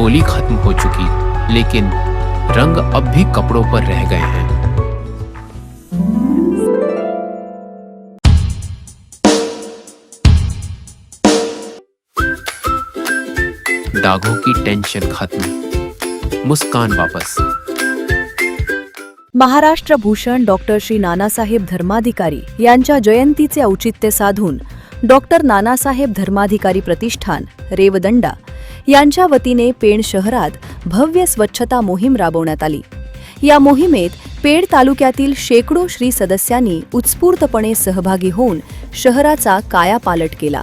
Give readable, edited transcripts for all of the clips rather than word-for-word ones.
Holy खत्म हो चुकी, लेकिन रंग अब भी कपड़ों पर रह गए हैं। दागों की टेंशन खत्म, मुस्कान वापस। महाराष्ट्र भूषण डॉक्टर श्री नानासाहेब धर्माधिकारी यांच्या जयंतीचे औचित्य साधून डॉक्टर नानासाहेब धर्माधिकारी प्रतिष्ठान रेवदंडा यांच्या वतीने पेण शहरात भव्य स्वच्छता मोहीम राबवण्यात आली। या मोहिमेत पेण तालुक्यातील शेकडो श्री सदस्यांनी उत्स्फूर्तपणे सहभागी होऊन शहराचा कायापालट केला।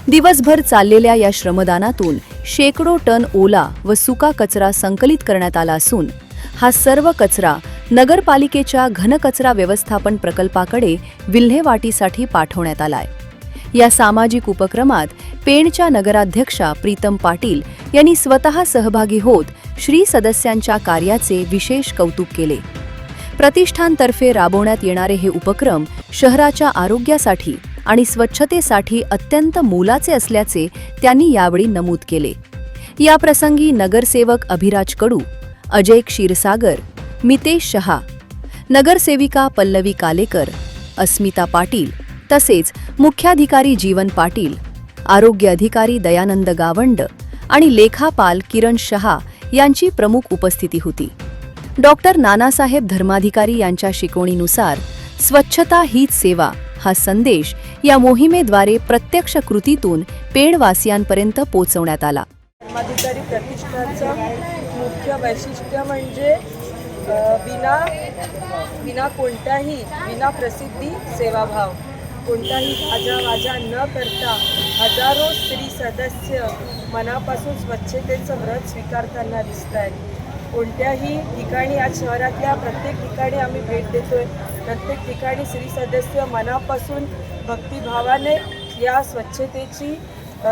दिवसभर चाललेल्या या श्रमदानातून शेकडो टन ओला व सुका कचरा संकलित करण्यात आला असून हा सर्व कचरा नगरपालिकेच्या घनकचरा व्यवस्थापन प्रकल्पाकडे विल्हेवाटीसाठी पाठवण्यात आलाय। या सामाजिक उपक्रमात पेणच्या नगराध्यक्षा प्रीतम पाटील यांनी स्वतः सहभागी होत श्री सदस्यांच्या कार्याचे विशेष कौतुक केले। प्रतिष्ठानतर्फे राबवण्यात येणारे हे उपक्रम शहराच्या आरोग्यासाठी आणि स्वच्छतेसाठी अत्यंत मोलाचे असल्याचे त्यांनी यावेळी नमूद केले। या प्रसंगी नगरसेवक अभिराज कडू, अजय क्षीरसागर, मितेश शहा, नगरसेविका पल्लवी कालेकर, अस्मिता पाटील तसेच मुख्याधिकारी जीवन पाटील, आरोग्य अधिकारी दयानंद गावंड आणि लेखापाल किरण शहा यांची प्रमुख उपस्थिती होती। डॉक्टर नानासाहेब धर्माधिकारी यांच्या शिकवणीनुसार स्वच्छता हीच सेवा हा संदेश या मोहिमेद्वारे प्रत्यक्ष कृतीतून पेणवासियांपर्यंत पोहोचवण्यात आला। धर्माधिकारी प्रतिष्ठानचं मुख्य वैशिष्ट्य म्हणजे विना कोणत्याही विना प्रसिद्धी सेवाभाव, कोणताही गाजावाजा न करता हजारो स्त्री सदस्य मनापासून स्वच्छतेचं व्रत स्वीकारताना दिसत आहेत। कोणत्याही ठिकाणी आज शहरातल्या प्रत्येक ठिकाणी आम्ही भेट देतोय, प्रत्येक ठिकाणी स्त्री सदस्य मनापासून भक्तिभावाने या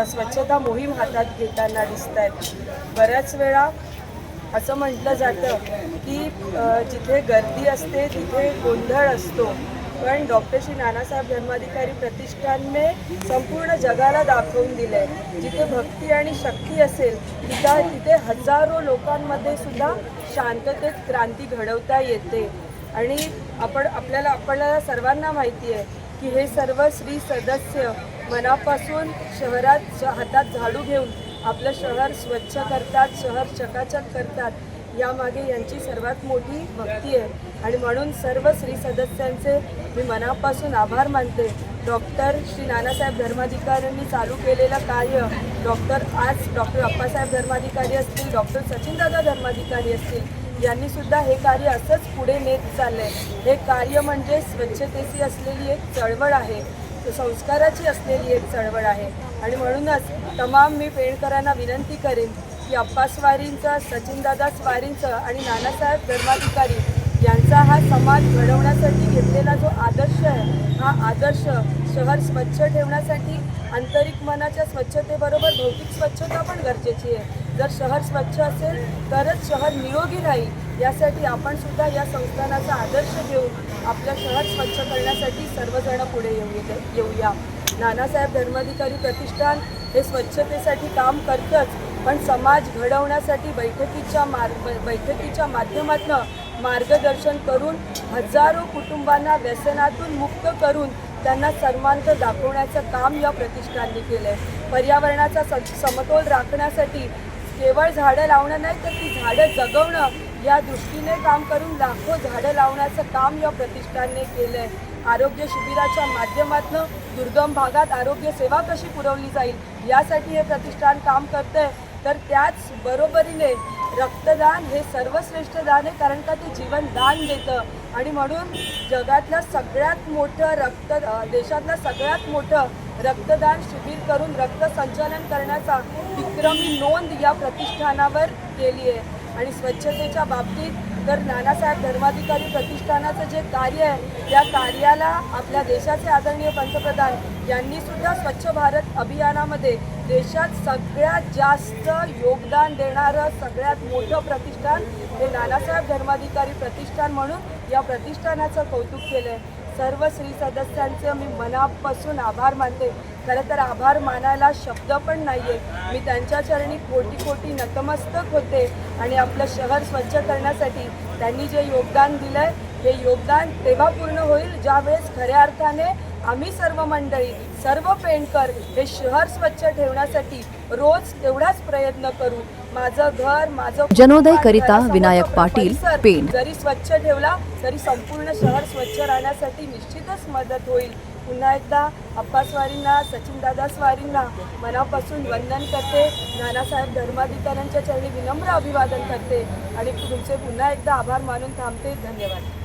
स्वच्छता मोहीम हातात घेताना दिसत आहेत। बऱ्याच वेळा असं म्हटलं जातं की जिथे गर्दी असते तिथे गोंधळ असतो, पण डॉक्टर श्री नानासाहेब धर्माधिकारी प्रतिष्ठानने संपूर्ण जगाला दाखवून दिलंय जिथे भक्ती आणि शक्ती असेल तिथे हजारो लोकांमध्ये सुद्धा शांततेत क्रांती घडवता येते। आणि आपल्याला सर्वांना माहिती आहे की हे सर्व स्त्री सदस्य मनापासून शहरात हातात झाडू घेऊन आपलं शहर स्वच्छ करतात, शहर चकाचक करतात। यामागे यांची सर्वात मोठी भक्ती आहे आणि म्हणून सर्व स्त्री सदस्यांचे मी मनापासून आभार मानते। डॉक्टर श्री नानासाहेब धर्माधिकाऱ्यांनी चालू केलेलं कार्य आज डॉक्टर अप्पासाहेब धर्माधिकारी असतील, डॉक्टर सचिनदादा धर्माधिकारी असतील, यांनी सुद्धा हे कार्य असंच पुढे नेत चाललंय। हे कार्य म्हणजे स्वच्छतेची असलेली एक चळवळ आहे, संस्काराची असलेली एक चळवळ आहे आणि म्हणूनच तमाम मी पेणकरांना विनंती करेन की अप्पा स्वारींचा, सचिनदादा स्वारींचा आणि नानासाहेब धर्माधिकारी यांचा हा समाज घडवण्यासाठी घेतलेला जो आदर्श आहे, हा आदर्श शहर स्वच्छ ठेवण्यासाठी आंतरिक मनाच्या स्वच्छतेबरोबर भौतिक स्वच्छता पण गरजेची आहे। जर शहर स्वच्छ असेल तरच शहर निरोगी राहील। यासाठी आपण सुद्धा या संस्थानाचा आदर्श घेऊन आपलं शहर स्वच्छ करण्यासाठी सर्वजण पुढे येऊया। नानासाहेब धर्माधिकारी प्रतिष्ठान हे स्वच्छतेसाठी काम करतंच, पण समाज घडवण्यासाठी बैठकीच्या माध्यमातून मार्गदर्शन करून हजारो कुटुंबांना व्यसनातून मुक्त करून त्यांना सन्मार्ग दाखवण्याचं काम या प्रतिष्ठानने केलं आहे। पर्यावरणाचा समतोल राखण्यासाठी केवळ झाडं लावणं नाही तर ती झाडं जगवणं या दृष्टीने काम करून लाखो झाडं लावण्याचं काम या प्रतिष्ठानने केलं आहे। आरोग्य शिबिराच्या माध्यमातून दुर्गम भागात आरोग्य सेवा कशी पुरवली जाईल यासाठी हे प्रतिष्ठान काम करतंय। तर त्याच बरोबरीने रक्तदान हे सर्वश्रेष्ठ दान आहे, कारण का ते जीवन दान देतं आणि म्हणून जगातलं सगळ्यात मोठं देशातलं सगळ्यात मोठं रक्तदान शिबिर करून रक्त संचलन करण्याचा विक्रमी नोंद या प्रतिष्ठानावर केली आहे। आणि स्वच्छतेच्या बाबतीत तर नानासाहेब धर्माधिकारी प्रतिष्ठानाचं जे कार्य आहे त्या कार्याला आपल्या देशाचे आदरणीय पंतप्रधान यांनी सुद्धा स्वच्छ भारत अभियानामध्ये देशात सगळ्यात जास्त योगदान देणारं सगळ्यात मोठं प्रतिष्ठान हे नानासाहेब धर्माधिकारी प्रतिष्ठान म्हणून या प्रतिष्ठानाचं कौतुक केलं आहे। सर्व स्त्री सदस्यांचं मी मनापासून आभार मानते खरं तर आभार मानायला शब्द पण नाही आहेत. मी त्यांच्या चरणी कोटी कोटी नतमस्तक होते आणि आपलं शहर स्वच्छ करण्यासाठी त्यांनी जे योगदान दिलं आहे हे योगदान तेव्हा पूर्ण होईल ज्यावेळेस खऱ्या अर्थाने आम्ही सर्व मंडळी, सर्व पेणकर हे शहर स्वच्छ ठेवण्यासाठी रोज तेवढाच प्रयत्न करू. माझं घर, माझं जनोदय कुटुंब, करिता घरासमोरचा विनायक पाटील, परिसर पेण. जरी स्वच्छ ठेवला तरी संपूर्ण शहर स्वच्छ राहण्यासाठी निश्चितच मदत होईल. पुन्हा एकदा अप्पा स्वारींना, सचिनदादा स्वारींना मनापासून वंदन करते. नानासाहेब धर्माधिकाऱ्यांच्या चरणी विनम्र अभिवादन करते आणि तुमचे पुन्हा एकदा आभार मानून थांबते. धन्यवाद.